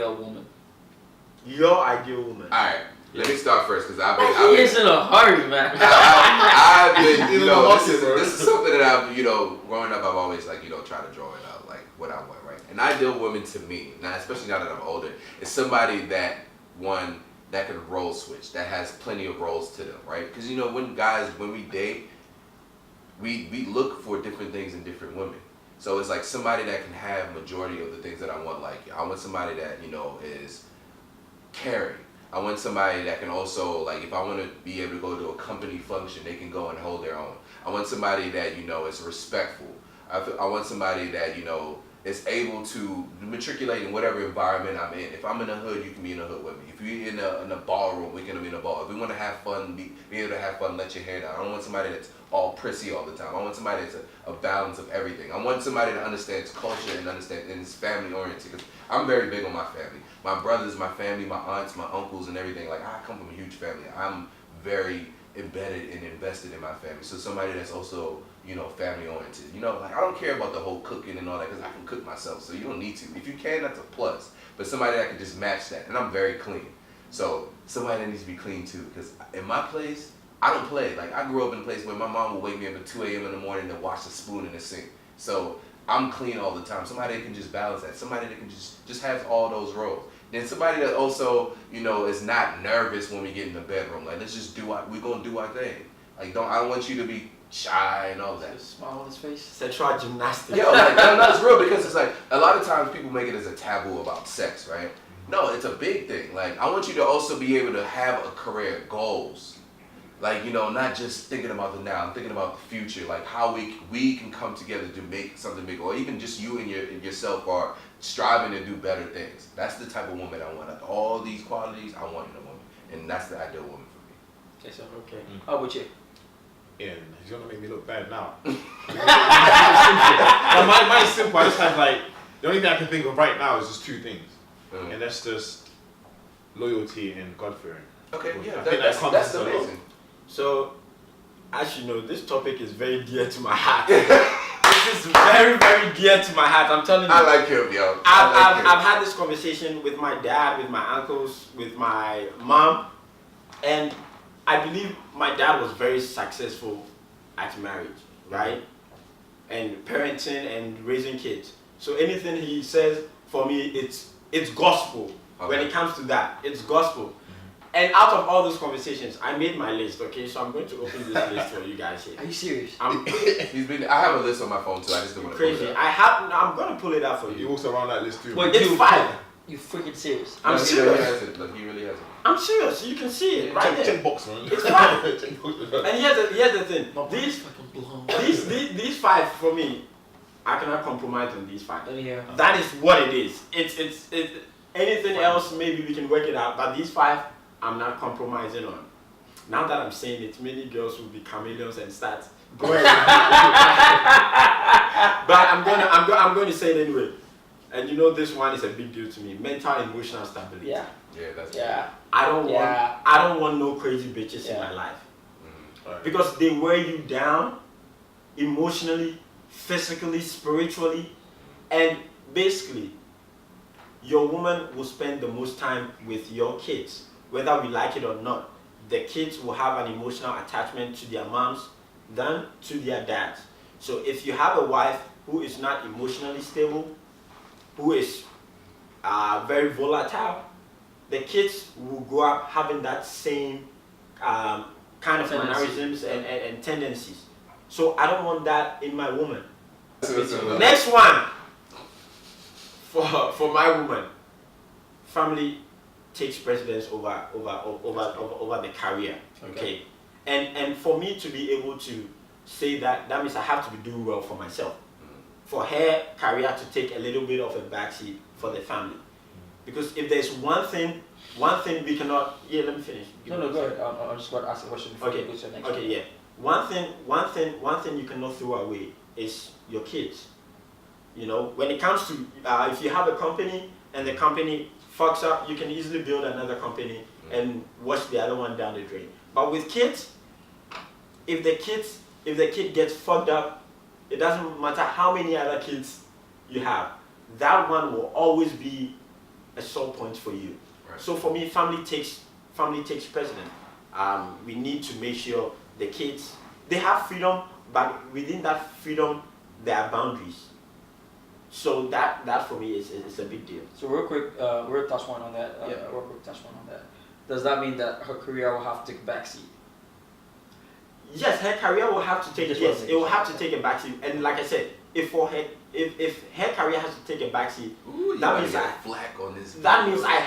ideal woman? Your ideal woman. All right. Let me start first because He is in a hurry, man. I've been, this is something that I've, growing up, I've always tried to draw it out, like what I want, right? An ideal woman to me, now especially now that I'm older, is somebody that can role switch, that has plenty of roles to them, right? Because when we date, we look for different things in different women. So it's like somebody that can have majority of the things that I want. Like I want somebody that is caring. I want somebody that can also, like, if I want to be able to go to a company function, they can go and hold their own. I want somebody that, is respectful. I want somebody that, is able to matriculate in whatever environment I'm in. If I'm in a hood, you can be in a hood with me. If you're in a ballroom, we can be in a ball. If we want to have fun, be able to have fun, let your hair down. I don't want somebody that's all prissy all the time. I want somebody that's a balance of everything. I want somebody that understands culture and is family oriented. Because I'm very big on my family. My brothers, my family, my aunts, my uncles, and everything. Like, I come from a huge family. I'm very embedded and invested in my family. So somebody that's also, family oriented. Like, I don't care about the whole cooking and all that because I can cook myself. So you don't need to. If you can, that's a plus. But somebody that can just match that. And I'm very clean. So somebody that needs to be clean too. Because in my place, I don't play. Like, I grew up in a place where my mom would wake me up at 2 a.m. in the morning to wash the spoon in the sink. So I'm clean all the time. Somebody that can just balance that. Somebody that can just has all those roles. Then somebody that also, is not nervous when we get in the bedroom. Like, let's just we're going to do our thing. Like, I don't want you to be shy and all that. Just smile on his face. Sexual gymnastics. Yo, no, it's real because it's like, a lot of times people make it as a taboo about sex, right? No, it's a big thing. Like, I want you to also be able to have a career, goals. Like, not just thinking about the now, I'm thinking about the future, like how we can come together to make something big, or even just you and yourself are striving to do better things. That's the type of woman I want. Like, all these qualities, I want in a woman, and that's the ideal woman for me. Okay, so how about you? Yeah, he's gonna make me look bad now. Mine's simple. I just have the only thing I can think of right now is just two things, and that's just loyalty and God fearing. Okay, yeah, that's amazing. So, as you know, this topic is very dear to my heart. This is very, very dear to my heart. I'm telling you. I like him, yo. I've had this conversation with my dad, with my uncles, with my mom, and I believe my dad was very successful at marriage, right? And parenting and raising kids. So anything he says, for me, it's gospel. Okay. When it comes to that, it's gospel. And out of all those conversations, I made my list, okay? So I'm going to open this list for you guys here. Are you serious? I have a list on my phone too. I just don't want to crazy. I'm going to pull it out for you. He walks around that list too. But it's 5. You freaking serious? I'm serious. He really has it. I'm serious. You can see it right there. Check box, man. It's 5. And here's the thing. These 5 for me, I cannot compromise on these 5. Yeah. That is what it is. It's anything else, maybe we can work it out. But these 5, I'm not compromising on. Now that I'm saying it, many girls will be chameleons and start going. But I'm going to say it anyway. And this one is a big deal to me. Mental and emotional stability. Yeah. Yeah, that's I don't want no crazy bitches in my life. Right. Because they wear you down emotionally, physically, spiritually, and basically your woman will spend the most time with your kids. Whether we like it or not, the kids will have an emotional attachment to their moms than to their dads. So if you have a wife who is not emotionally stable, who is very volatile, the kids will grow up having that same kind of mannerisms and tendencies. So I don't want that in my woman. Next one, for my woman, family takes precedence over the career. Okay. And for me to be able to say that means I have to be doing well for myself. For her career to take a little bit of a backseat for the family. Because if there's one thing we cannot. Yeah, let me finish. No, go ahead. I'm just going to ask a question before you go to the next. Okay, yeah. One thing you cannot throw away is your kids. When it comes to if you have a company and the company fucks up, you can easily build another company and wash the other one down the drain. But with kids, if the kid gets fucked up, it doesn't matter how many other kids you have. That one will always be a sore point for you. Right. So for me, family takes precedent. We need to make sure the kids, they have freedom, but within that freedom there are boundaries. So that for me is a big deal. So real quick touch one on that. Real quick touch one on that. Does that mean that her career will have to take a backseat? Yes, her career will have to take it will have to take a backseat. And like I said, if her career has to take a backseat, that means flack on this. That means I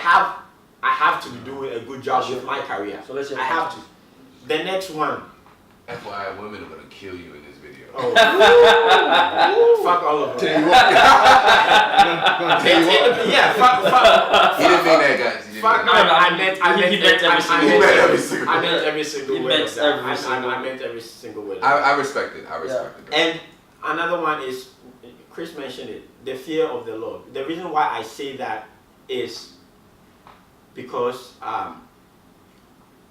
have to be doing a good job with my career. So let's I have to. The next one. FYI, women are gonna kill you in this video. Oh. Fuck all of them. Yeah, fuck. He didn't mean that, guys. Fuck, no, I meant every single word of that. I meant every single word. I respect it. I respect it. And another one is, Chris mentioned it, the fear of the Lord. The reason why I say that is because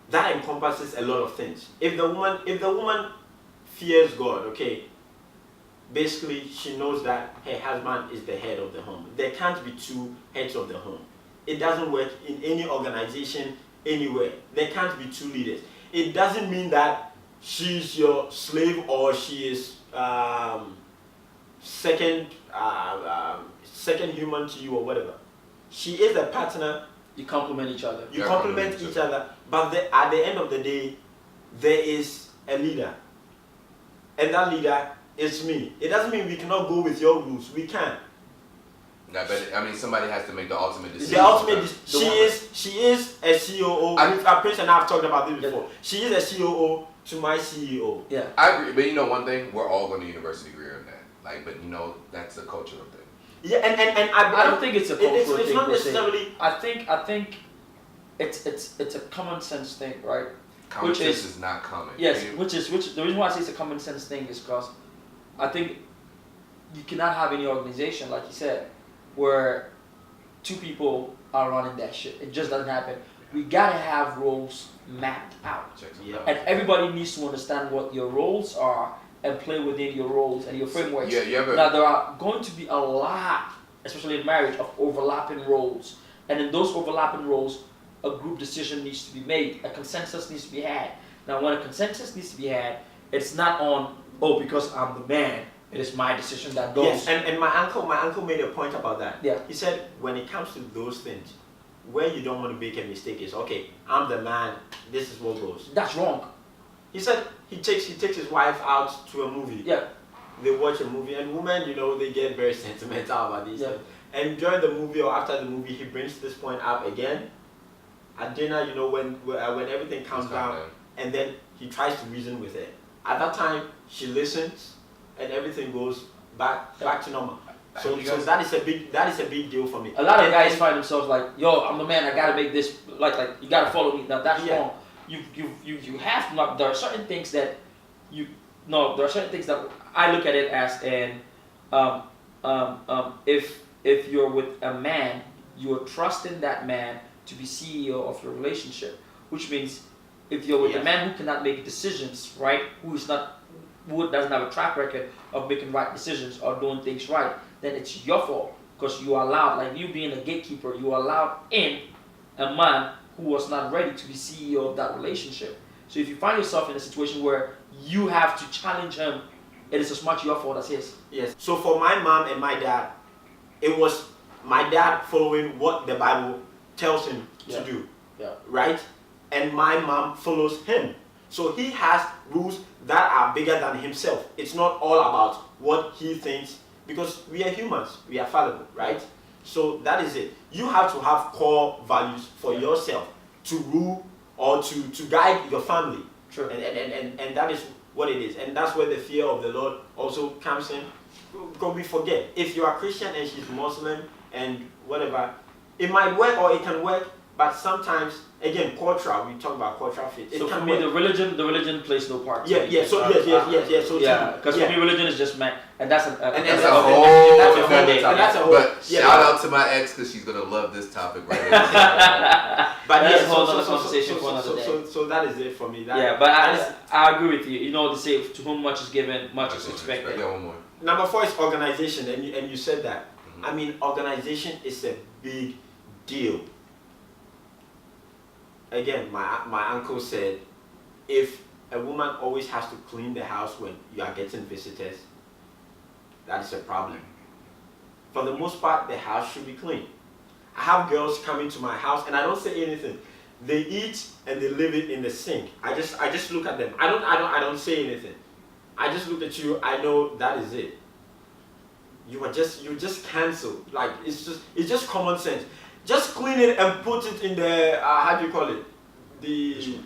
that encompasses a lot of things. If the woman fears God, okay, basically she knows that her husband is the head of the home. There can't be two heads of the home. It doesn't work in any organization anywhere. There can't be two leaders. It doesn't mean that she's your slave or she is second human to you or whatever. She is a partner. You complement each other. You complement each other, but at the end of the day, there is a leader, and that leader is me. It doesn't mean we cannot go with your rules. We can. No, but I mean, somebody has to make the ultimate decision. The ultimate. She is a COO. Prince and I have talked about this before. She is a COO to my CEO. Yeah. I agree, but you know one thing, we're all going to university agree on that. Like, but you know, that's a cultural thing. Yeah, and I don't think it's a cultural thing. It's not necessarily. I think it's a common sense thing, right? Common sense is not common. Yes, which the reason why I say it's a common sense thing is because I think you cannot have any organization, like you said, where two people are running that shit. It just doesn't happen. We gotta have roles mapped out, and everybody needs to understand what your roles are and play within your roles and your frameworks. Now there are going to be a lot, especially in marriage, of overlapping roles, and in those overlapping roles, a group decision needs to be made, a consensus needs to be had. Now when a consensus needs to be had, it's not on, because I'm the man, it is my decision that goes. Yes, and my uncle made a point about that. Yeah. He said when it comes to those things, where you don't want to make a mistake is, okay, I'm the man, this is what goes. That's wrong. He said he takes his wife out to a movie. Yeah. They watch a movie, and women, they get very sentimental about these things. And during the movie or after the movie, he brings this point up again. At dinner, when everything calms down, and then he tries to reason with her. At that time, she listens, and everything goes back to normal. So that is a big deal for me. A lot of guys find themselves like, yo, I'm the man, I gotta make this, like you gotta follow me. Now that's wrong. You have to not. There are certain things that there are certain things that I look at it as if you're with a man, you are trusting that man to be CEO of your relationship, which means if you're with a man who cannot make decisions, right, who doesn't have a track record of making right decisions or doing things right, then it's your fault, because you allowed, like you being a gatekeeper, you allowed in a man who was not ready to be CEO of that relationship. So if you find yourself in a situation where you have to challenge him, it is as much your fault as his. Yes. So for my mom and my dad, it was my dad following what the Bible tells him to do. Yeah. Right? And my mom follows him. So he has rules that are bigger than himself. It's not all about what he thinks, because we are humans, we are fallible, right? So that is it. You have to have core values for yourself to rule or to guide your family. True. And that is what it is. And that's where the fear of the Lord also comes in. Because we forget, if you are Christian and she's Muslim and whatever, it might work or it can work, but sometimes, again, cultural, we talk about cultural fit. So for me, the religion plays no part. Yeah, yes. So because for me, religion is just man, and that's a whole. But shout out to my ex, because she's gonna love this topic right now. But that's a whole other conversation for another day. So that is it for me. I agree with you. You know, they say to whom much is given, much is expected. One more. Number 4 is organization, and you said that. I mean, organization is a big deal. Again, my uncle said, if a woman always has to clean the house when you are getting visitors, that is a problem. For the most part, the house should be clean. I have girls coming to my house and I don't say anything. They eat and they leave it in the sink. I just look at them. I don't say anything. I just look at you. I know that is it. You just cancel. Like it's just common sense. Just clean it and put it in the how do you call it? The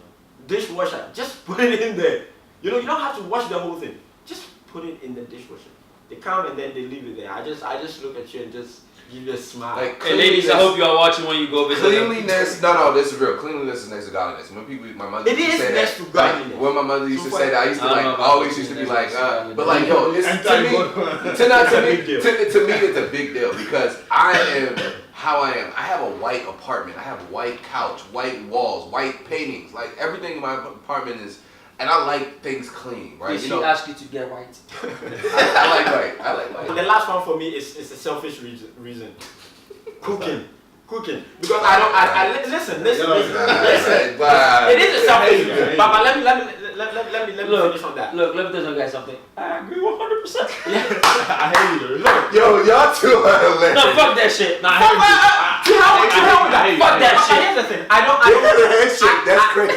dishwasher. Just put it in there. You know, you don't have to wash the whole thing. Just put it in the dishwasher. They come and then they leave it there. I just look at you and just give you a smile. Like, hey ladies, I hope you are watching when you go visit. Cleanliness, no, this is real. Cleanliness is next to godliness. When people, my mother used to say next that. to godliness. When my mother used to say that, I used to like, always used to be like, but like, yo, it's to me, it's a big deal because I am how I am. I have a white apartment. I have a white couch, white walls, white paintings. Like everything in my apartment is. And I like things clean, right? She asked you to get white. I like white. I like white. And the last one for me is a selfish reason. Cooking. Because I listen. It is a selfish reason. But let me finish on that. Look, let me tell you guys something. I agree 100%. I hate you. Look. Yo, y'all too hilarious. No, fuck that shit. Nah, fuck that shit. Here's the thing. I don't That's crazy.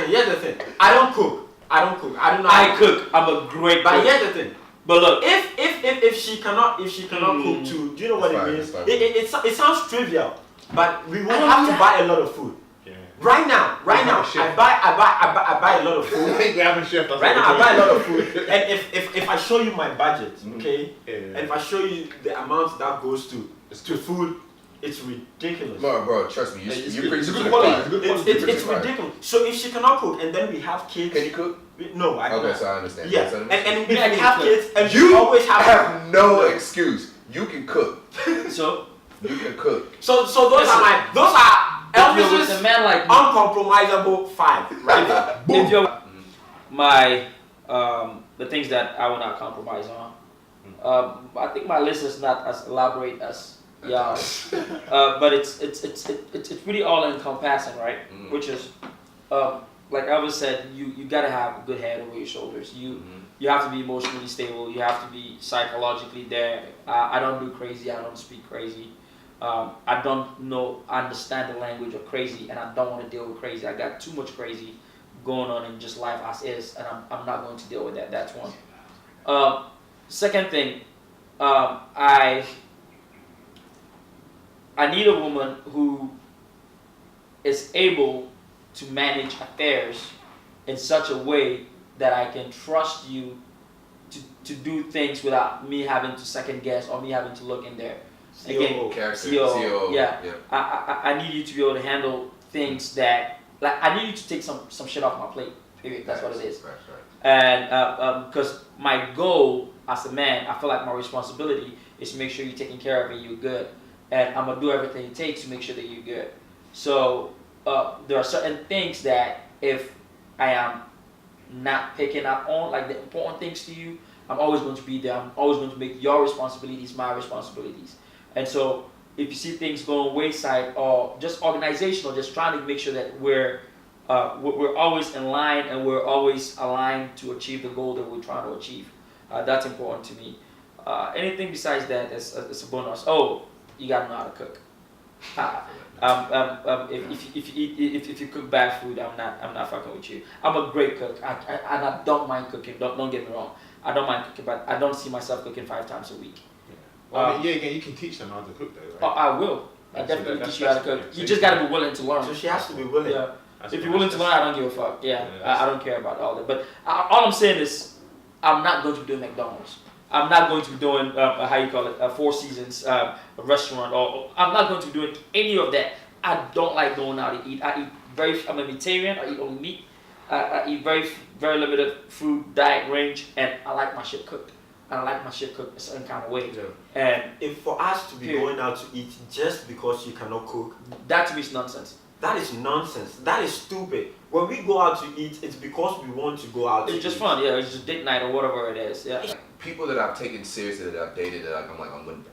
Here's the thing. I don't cook. I don't know. I cook. I'm a great cook. But here's the thing. But look, if she cannot cook too, do you know what it means? It sounds trivial, but we will have to buy a lot of food. Yeah. Right now, I buy a lot of food. Right now, I buy a lot of food. And if I show you my budget, okay, and if I show you the amount that goes to food, it's ridiculous. No, bro, trust me. You it's ridiculous. So if she cannot cook, and then we have kids. Can you cook? No, I can't. Okay, so I understand. Yeah, and we have kids, and you always have no excuse. You can cook. So you can cook. So those are Elvis's a man like uncompromisable 5 right there. If you're my the things that I will not compromise on. I think my list is not as elaborate as but it's really all encompassing, right? Which is like Elvis said, you gotta have a good head over your shoulders. You have to be emotionally stable. You have to be psychologically there. I don't do crazy. I don't speak crazy. I don't understand the language of crazy, and I don't want to deal with crazy. I got too much crazy going on in just life as is, and I'm not going to deal with that. That's one. Second thing, I need a woman who is able to manage affairs in such a way that I can trust you to do things without me having to second guess or me having to look in there. Again, CEO, yeah. I need you to be able to handle things that, like, I need you to take some shit off my plate. Period. That's what it is. Right. And because my goal as a man, I feel like my responsibility is to make sure you're taking care of me, you're good. And I'm gonna do everything it takes to make sure that you're good. So there are certain things that if I am not picking up on, like the important things to you, I'm always going to be there. I'm always going to make your responsibilities my responsibilities. And so if you see things going wayside or just organizational, just trying to make sure that we're always in line and we're always aligned to achieve the goal that we're trying to achieve. That's important to me. Anything besides that is a bonus. Oh, you gotta know how to cook. If you cook bad food, I'm not fucking with you. I'm a great cook. I don't mind cooking. Don't get me wrong. I don't mind cooking, but I don't see myself cooking 5 times a week. Yeah. Well, again, you can teach them how to cook, though, right? Oh, I will. I definitely teach you how to cook. You just gotta be willing to learn. So she has to be willing. Yeah. If you're willing to learn, I don't give a fuck. Yeah, I don't care about all that. But all I'm saying is, I'm not going to be doing McDonald's. I'm not going to be doing Four Seasons restaurant, or I'm not going to be doing any of that. I don't like going out to eat. I'm a vegetarian. I eat only meat. I eat very limited food diet range, and I like my shit cooked. And I like my shit cooked a certain kind of way. Yeah. And if for us to be going out to eat just because you cannot cook, that to me is nonsense. That is nonsense. That is stupid. When we go out to eat, it's because we want to go out. It's just fun, yeah. It's just date night or whatever it is. Yeah. people that I've taken seriously, that I've dated, that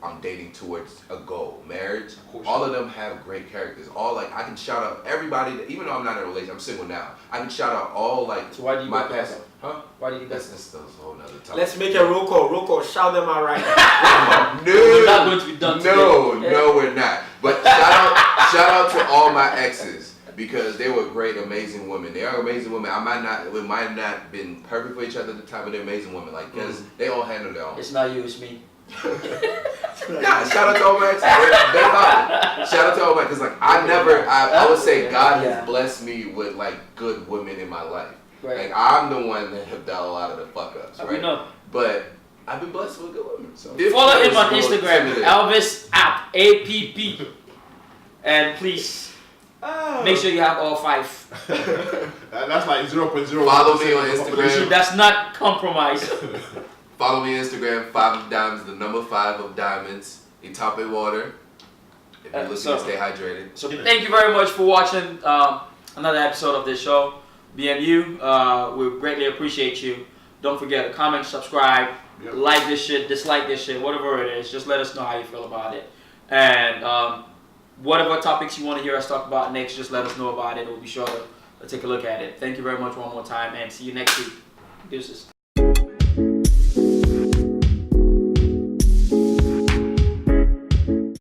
I'm dating towards a goal, marriage. All of them have great characters. All like I can shout out everybody. That, even though I'm not in a relationship, I'm single now. I can shout out all like So why do you my go past. Huh? Why do you That's a whole nother topic. Let's make a roll call. Roll call. Shout them out right now. No, We're not going to be done no, today. no, we're not. But shout out to all my exes because they were great, amazing women. They are amazing women. We might not been perfect for each other at the time, but they're amazing women. Like, because they all handle their own. It's not you, it's me. Yeah, shout out to all my exes. They're fine. Shout out to all my, because like I would say God has blessed me with like good women in my life. Right. Like I'm the one that have done a lot of the fuck ups, We right? know. But I've been blessed with good women. So Follow him on Instagram, Elvis App, APP. And please, make sure you have all 5. That's like 0.0. Follow me on Instagram. That's not compromise. Follow me on Instagram, 5 of Diamonds, the number 5 of Diamonds. Itape water. If you're looking to stay hydrated. So thank you very much for watching another episode of this show. BMU, we greatly appreciate you. Don't forget to comment, subscribe, like this shit, dislike this shit, whatever it is. Just let us know how you feel about it. And whatever topics you want to hear us talk about next, just let us know about it. We'll be sure to take a look at it. Thank you very much one more time, and see you next week. Deuces.